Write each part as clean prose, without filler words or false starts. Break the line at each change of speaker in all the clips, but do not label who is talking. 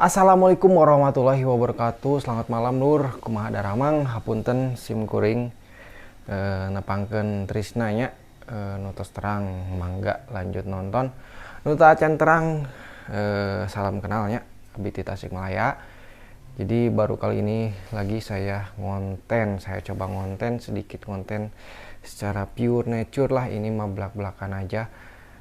Assalamualaikum warahmatullahi wabarakatuh. Selamat malam Lur. Kumaha daramang hapunten sim kuring nepangkeun trisnanya nutos terang mangga lanjut nonton. Nuta acan terang salam kenalnya abdi ti Tasikmalaya. Jadi baru kali ini lagi saya coba ngonten sedikit konten secara pure nature lah, ini mah belak-belakan aja.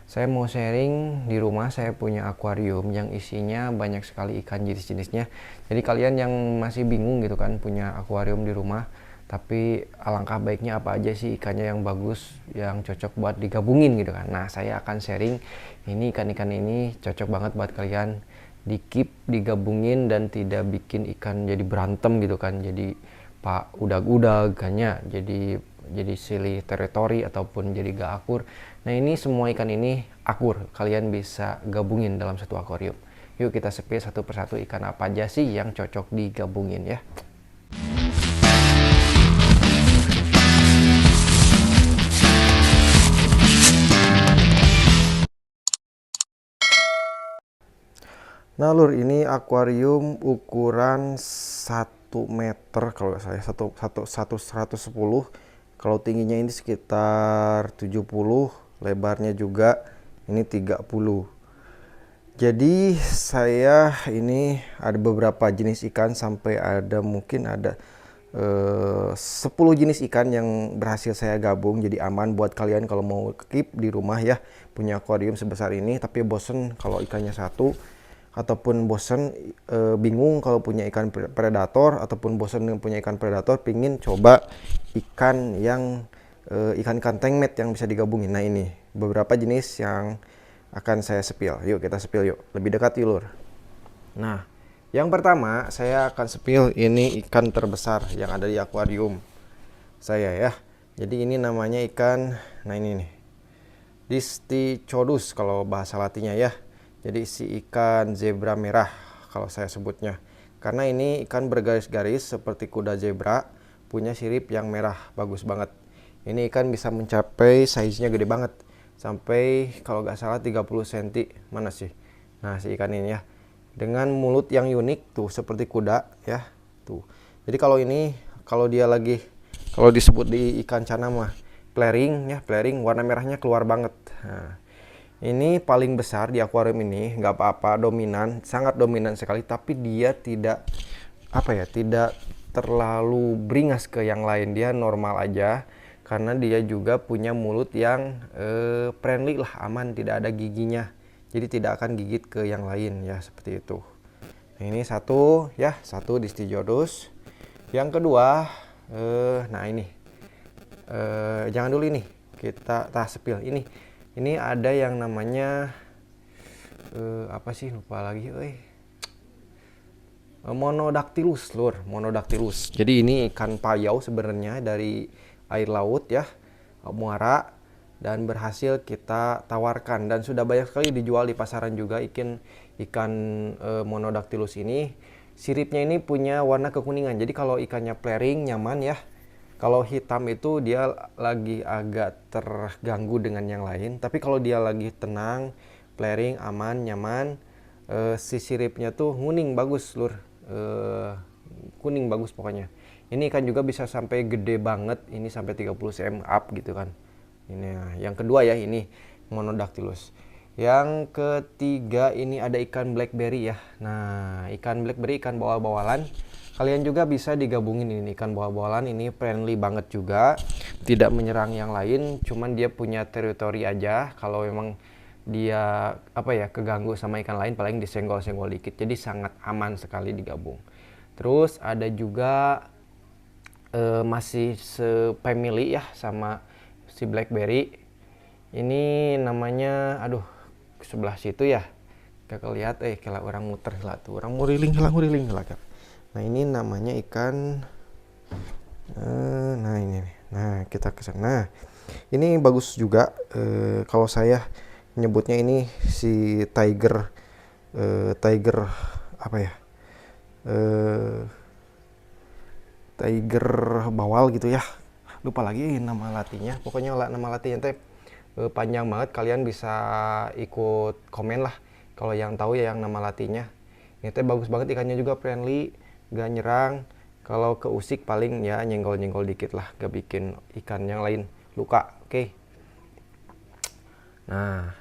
Saya mau sharing, di rumah saya punya akuarium yang isinya banyak sekali ikan jenis-jenisnya. Jadi kalian yang masih bingung gitu kan punya akuarium di rumah, tapi alangkah baiknya apa aja sih ikannya yang bagus, yang cocok buat digabungin gitu kan. Nah, saya akan sharing ini ikan-ikan ini cocok banget buat kalian di keep, digabungin dan tidak bikin ikan jadi berantem gitu kan. Jadi pak udag-udag ikannya jadi silih teritori ataupun jadi gak akur. Nah, ini semua ikan ini akur, kalian bisa gabungin dalam satu akuarium. Yuk kita sepil satu persatu ikan apa aja sih yang cocok digabungin ya. Nah Lur, ini akuarium ukuran 1 meter kalau saya 110. Kalau tingginya ini sekitar 70, lebarnya juga ini 30. Jadi saya ini ada beberapa jenis ikan, sampai ada mungkin ada 10 jenis ikan yang berhasil saya gabung, jadi aman buat kalian kalau mau keep di rumah ya, punya akuarium sebesar ini tapi bosen kalau ikannya satu, ataupun bosen bingung kalau punya ikan predator, ataupun bosen punya ikan predator pingin coba ikan yang ikan-ikan tankmate yang bisa digabungin. Nah, ini beberapa jenis yang akan saya sepil. Yuk kita sepil yuk, lebih dekat yuk Lur. Nah, yang pertama saya akan sepil ini ikan terbesar yang ada di akuarium saya ya. Jadi ini namanya ikan, nah ini nih, Distichodus kalau bahasa latinnya ya. Jadi si ikan zebra merah kalau saya sebutnya. Karena ini ikan bergaris-garis seperti kuda zebra, punya sirip yang merah, bagus banget. Ini ikan bisa mencapai size-nya gede banget, sampai kalau nggak salah 30 cm. Mana sih? Nah, si ikan ini ya. Dengan mulut yang unik tuh seperti kuda ya. Tuh. Jadi kalau ini, kalau disebut di ikan cana mah flaring ya, flaring, warna merahnya keluar banget. Nah, ini paling besar di akuarium ini, nggak apa-apa, dominan, sangat dominan sekali, tapi dia tidak tidak terlalu beringas ke yang lain, dia normal aja karena dia juga punya mulut yang friendly lah, aman, tidak ada giginya, jadi tidak akan gigit ke yang lain ya, seperti itu. Nah, ini satu ya, satu Distichodus. Yang kedua, nah ini jangan dulu, ini kita sepil ini ada yang namanya apa sih, lupa lagi Monodactylus Lur, Monodactylus. Jadi ini ikan payau sebenarnya dari air laut ya, muara, dan berhasil kita tawarkan dan sudah banyak sekali dijual di pasaran juga. Ikan Monodactylus ini siripnya ini punya warna kekuningan. Jadi kalau ikannya flaring nyaman ya. Kalau hitam itu dia lagi agak terganggu dengan yang lain. Tapi kalau dia lagi tenang, flaring, aman, nyaman, si siripnya tuh nguning bagus Lur. Kuning bagus pokoknya. Ini kan juga bisa sampai gede banget. Ini sampai 30 cm up gitu kan. Ini yang kedua ya, ini Monodactylus. Yang ketiga ini ada ikan blackberry ya. Nah, ikan blackberry, ikan bawal-bawalan. Kalian juga bisa digabungin, ini ikan bawal-bawalan, ini friendly banget juga, tidak menyerang yang lain, cuman dia punya teritori aja. Kalau memang dia keganggu sama ikan lain, paling disenggol-senggol dikit, jadi sangat aman sekali digabung. Terus ada juga masih se-family ya sama si blackberry. Ini namanya, aduh, sebelah situ ya, kakak lihat kalau orang muter lah tuh, orang nguriling lah kak. Nah, ini namanya ikan nah ini nih. Nah, kita ke sana. Nah, ini bagus juga, kalau saya nyebutnya ini si tiger apa ya, tiger bawal gitu ya, lupa lagi nama latinnya. Pokoknya nama latinnya teh panjang banget, kalian bisa ikut komen lah kalau yang tahu ya yang nama latinnya. Ini teh bagus banget, ikannya juga friendly, gak nyerang. Kalau ke usik paling ya nyenggol-nyenggol dikit lah, gak bikin ikan yang lain luka. Oke. Nah,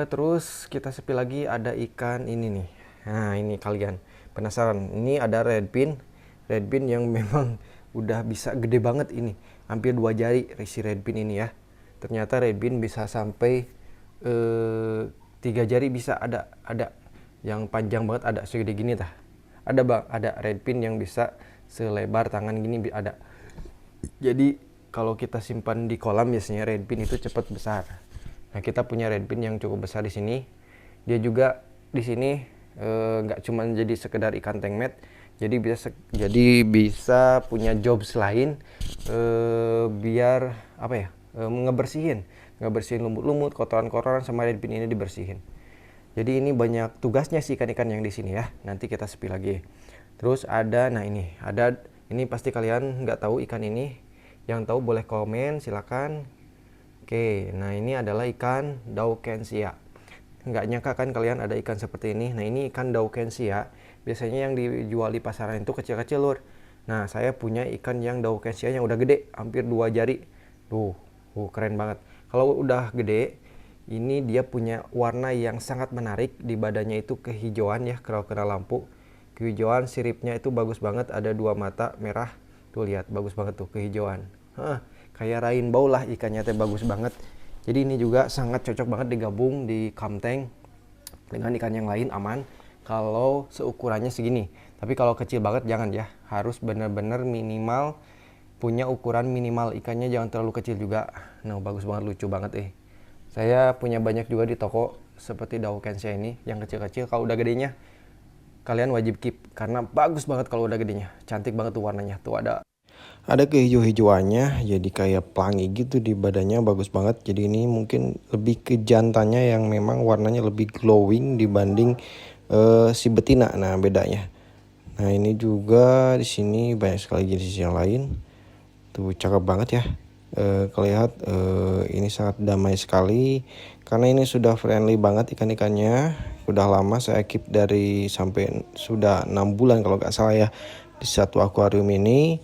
terus kita sepi lagi ada ikan ini nih. Nah, ini kalian penasaran? Ini ada redfin, redfin yang memang udah bisa gede banget ini, hampir 2 jari si redfin ini ya. Ternyata redfin bisa sampai 3 jari bisa ada yang panjang banget, ada segede gini tah. Ada bang, ada redfin yang bisa selebar tangan gini ada. Jadi kalau kita simpan di kolam biasanya redfin itu cepat besar. Nah, kita punya redfin yang cukup besar di sini. Dia juga di sini nggak cuma jadi sekedar ikan tengmet, jadi bisa punya job lain, biar apa ya, ngebersihin lumut-lumut, kotoran-kotoran sama redfin ini dibersihin. Jadi ini banyak tugasnya sih ikan-ikan yang di sini ya. Nanti kita sepi lagi. Terus ada, nah ini pasti kalian nggak tahu ikan ini. Yang tahu boleh komen, silakan. Oke, nah ini adalah ikan Daukensia. Nggak nyangka kan kalian ada ikan seperti ini. Nah, ini ikan Daukensia. Biasanya yang dijual di pasaran itu kecil-kecil, Lur. Nah, saya punya ikan yang Daukensia yang udah gede, hampir 2 jari. Tuh, keren banget. Kalau udah gede, ini dia punya warna yang sangat menarik. Di badannya itu kehijauan ya, kalau kena lampu. Kehijauan, siripnya itu bagus banget, ada 2 mata merah. Tuh lihat, bagus banget tuh kehijauan. Kayak rainbow lah ikannya teh, bagus banget. Jadi ini juga sangat cocok banget digabung di kamteng dengan ikan yang lain, aman kalau seukurannya segini. Tapi kalau kecil banget jangan ya, harus bener-bener minimal punya ukuran minimal, ikannya jangan terlalu kecil juga. Nah, bagus banget, lucu banget. Saya punya banyak juga di toko seperti Daukensia ini yang kecil-kecil. Kalau udah gedenya kalian wajib keep karena bagus banget kalau udah gedenya. Cantik banget tuh warnanya. Tuh ada kehijau-hijauannya, jadi kayak pelangi gitu di badannya, bagus banget. Jadi ini mungkin lebih ke jantannya yang memang warnanya lebih glowing dibanding si betina. Nah, bedanya. Nah, ini juga di sini banyak sekali jenis yang lain. Tuh cakep banget ya. Kelihatan ini sangat damai sekali karena ini sudah friendly banget ikan-ikannya. Udah lama saya keep dari sampai sudah 6 bulan kalau nggak salah ya di satu akuarium ini.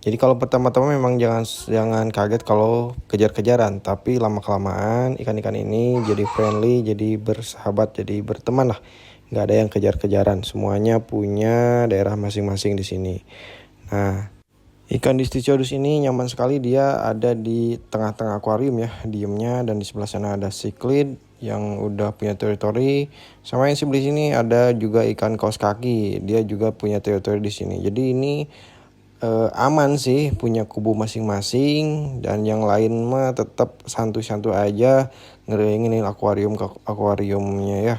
Jadi kalau pertama-tama memang jangan kaget kalau kejar-kejaran, tapi lama-kelamaan ikan-ikan ini jadi friendly, jadi bersahabat, jadi berteman lah. Nggak ada yang kejar-kejaran, semuanya punya daerah masing-masing di sini. Nah, ikan Distichodus ini nyaman sekali, dia ada di tengah-tengah akuarium ya, diemnya, dan di sebelah sana ada cichlid yang udah punya teritori. Sama yang sebelah sini ada juga ikan kaos kaki, dia juga punya teritori di sini. Jadi ini aman sih, punya kubu masing-masing, dan yang lain mah tetap santuy-santuy aja ngeringin akuarium ke akuariumnya ya.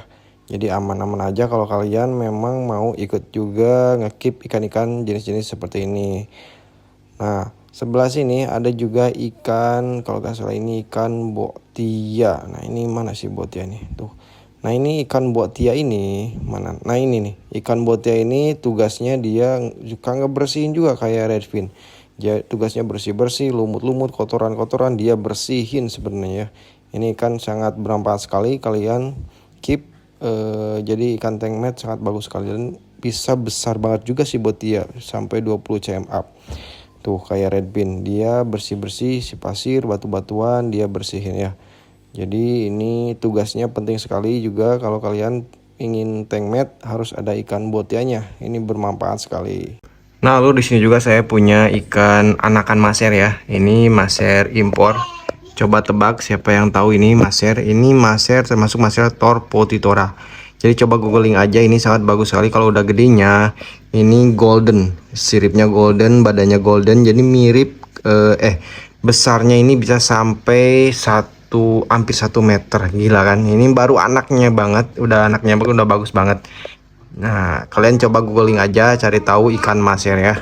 Jadi aman-aman aja kalau kalian memang mau ikut juga ngekip ikan-ikan jenis-jenis seperti ini. Nah, sebelah sini ada juga ikan, kalau nggak salah ini ikan botia. Nah, ini mana sih botia nih? Tuh. Nah, ini ikan botia ini mana? Nah, ini nih. Ikan botia ini tugasnya dia suka ngebersihin juga kayak redfin. Dia tugasnya bersih-bersih, lumut-lumut, kotoran-kotoran dia bersihin sebenarnya. Ini ikan sangat bermanfaat sekali, kalian keep. Jadi ikan tengmet sangat bagus sekali dan bisa besar banget juga sih botia, sampai 20 cm up. Tuh kayak redfin, dia bersih-bersih si pasir, batu-batuan dia bersihin ya. Jadi ini tugasnya penting sekali juga, kalau kalian ingin tengmet harus ada ikan botianya. Ini bermanfaat sekali. Nah, lalu di sini juga saya punya ikan anakan maser ya. Ini maser impor. Coba tebak siapa yang tahu ini maser. Ini maser termasuk maser Torpotitora. Jadi coba googling aja, ini sangat bagus sekali kalau udah gedenya. Ini golden, siripnya golden, badannya golden, jadi mirip besarnya ini bisa sampai hampir 1 meter, gila kan? Ini baru anaknya banget, udah bagus banget. Nah, kalian coba googling aja, cari tahu ikan maser ya.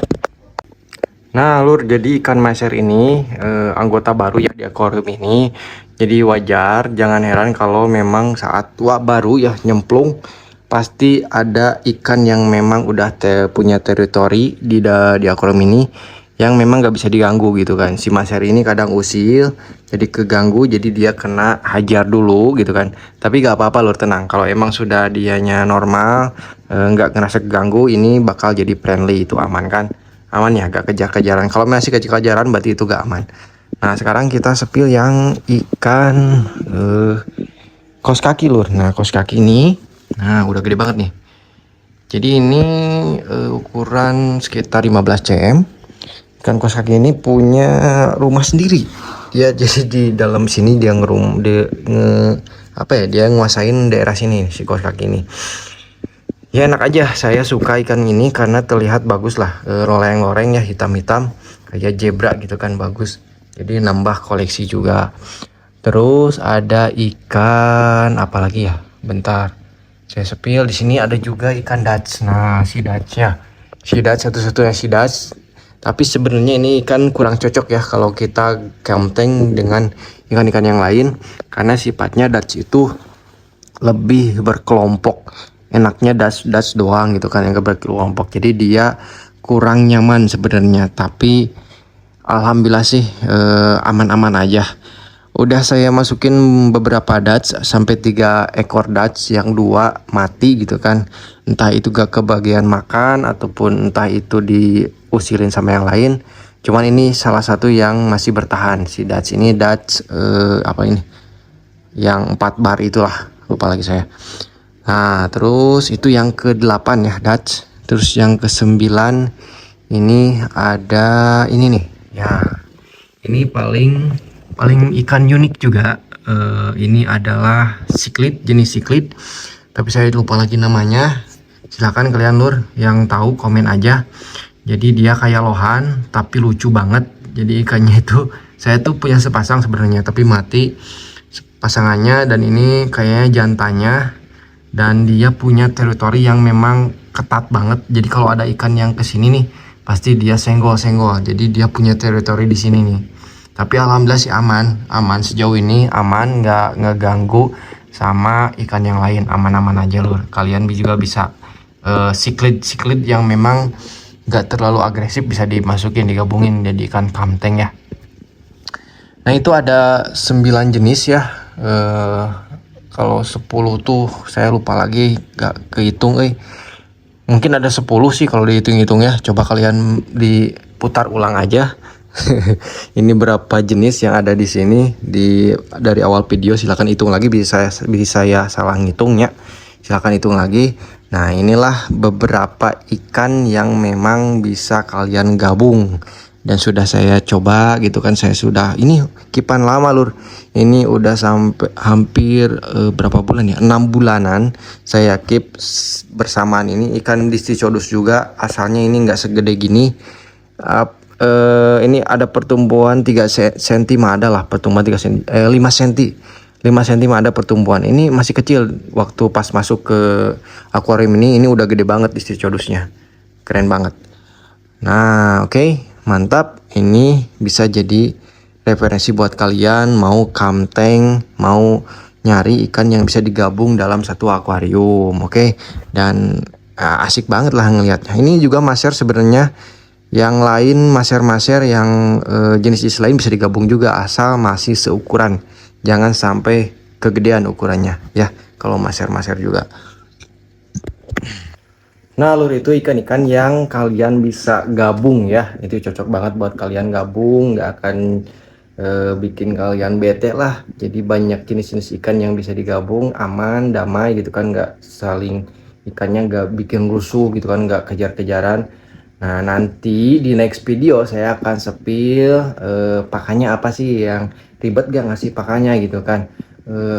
Nah, Lur, jadi ikan maser ini anggota baru ya di akuarium ini. Jadi wajar, jangan heran kalau memang saat tua baru ya nyemplung, pasti ada ikan yang memang udah punya teritori di akuarium ini yang memang nggak bisa diganggu gitu kan. Si Maser ini kadang usil, jadi keganggu, jadi dia kena hajar dulu gitu kan. Tapi nggak apa-apa lur, tenang. Kalau emang sudah dianya normal, nggak ngerasa keganggu, ini bakal jadi friendly, itu aman kan? Aman ya, gak kejar-kejaran. Kalau masih kejar-kejaran berarti itu gak aman. Nah sekarang kita sepil yang ikan kos kaki lur. Nah kos kaki ini, nah udah gede banget nih. Jadi ini ukuran sekitar 15 cm. Ikan kos kaki ini punya rumah sendiri. Dia jadi di dalam sini dia dia nguasain daerah sini si kos kaki ini. Ya enak aja, saya suka ikan ini karena terlihat bagus lah, loreng-loreng ya, hitam-hitam kayak zebra gitu kan, bagus. Jadi nambah koleksi juga. Terus ada ikan apa lagi ya? Bentar. Saya sepil di sini ada juga ikan Dutch. Nah, si Dutch ya. Si Dutch satu-satunya si Dutch. Tapi sebenarnya ini ikan kurang cocok ya kalau kita camping dengan ikan-ikan yang lain karena sifatnya Dutch itu lebih berkelompok. Enaknya Dutch doang gitu kan yang berkelompok. Jadi dia kurang nyaman sebenarnya, tapi alhamdulillah sih aman-aman aja. Udah saya masukin beberapa Dutch sampai 3 ekor Dutch, yang 2 mati gitu kan. Entah itu gak kebagian makan ataupun entah itu diusilin sama yang lain. Cuman ini salah satu yang masih bertahan. Si Dutch ini Dutch apa ini? Yang 4 bar itulah, lupa lagi saya. Nah, terus itu yang ke-8 ya, Dutch. Terus yang ke-9 ini ada ini nih. Ya. Ini paling ikan unik juga. Ini adalah siklit, jenis siklit. Tapi saya lupa lagi namanya. Silahkan kalian lur yang tahu komen aja. Jadi dia kayak lohan tapi lucu banget. Jadi ikannya itu saya tuh punya sepasang sebenarnya tapi mati pasangannya, dan ini kayaknya jantannya. Dan dia punya teritori yang memang ketat banget. Jadi kalau ada ikan yang kesini nih, pasti dia senggol-senggol. Jadi dia punya teritori di sini nih. Tapi alhamdulillah sih aman sejauh ini, aman, nggak ngeganggu sama ikan yang lain, aman-aman aja lur. Kalian juga bisa siklit yang memang nggak terlalu agresif bisa dimasukin, digabungin jadi ikan kamteng ya. Nah itu ada 9 jenis ya. Kalau 10 tuh saya lupa lagi, gak kehitung Mungkin ada 10 sih kalau dihitung-hitung ya. Coba kalian diputar ulang aja. Ini berapa jenis yang ada di sini dari awal video, silahkan hitung lagi, bisa saya salah ngitungnya. Silahkan hitung lagi. Nah, inilah beberapa ikan yang memang bisa kalian gabung. Dan sudah saya coba gitu kan, saya sudah ini kipan lama lur, ini udah sampai hampir berapa bulan ya, 6 bulanan saya keep bersamaan ini ikan Disticodus juga. Asalnya ini nggak segede gini, ini ada pertumbuhan 3 cm, ada lah pertumbuhan 3 cm, 5 cm 5 cm ada pertumbuhan. Ini masih kecil waktu pas masuk ke akuarium ini udah gede banget Disticodusnya, keren banget. Nah oke. Mantap, ini bisa jadi referensi buat kalian mau kamteng, mau nyari ikan yang bisa digabung dalam satu akuarium, oke? Dan asik banget lah ngelihatnya. Ini juga maser sebenarnya, yang lain maser-maser yang jenis-jenis lain bisa digabung juga asal masih seukuran. Jangan sampai kegedean ukurannya ya kalau maser-maser juga. Nah lur, itu ikan-ikan yang kalian bisa gabung ya, itu cocok banget buat kalian gabung, nggak akan bikin kalian bete lah. Jadi banyak jenis-jenis ikan yang bisa digabung, aman, damai gitu kan, nggak saling, ikannya nggak bikin rusuh gitu kan, nggak kejar-kejaran. Nah nanti di next video saya akan sepil pakannya apa sih, yang ribet gak ngasih pakannya gitu kan,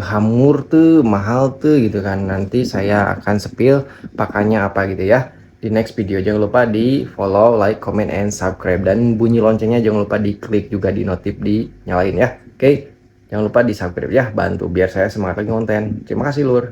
hamur tuh mahal tuh gitu kan. Nanti saya akan sepil pakannya apa gitu ya di next video. Jangan lupa di follow, like, comment, and subscribe, dan bunyi loncengnya jangan lupa diklik juga, di notif di nyalain ya. Oke, jangan lupa di subscribe ya, bantu biar saya semangat lagi konten. Terima kasih lur.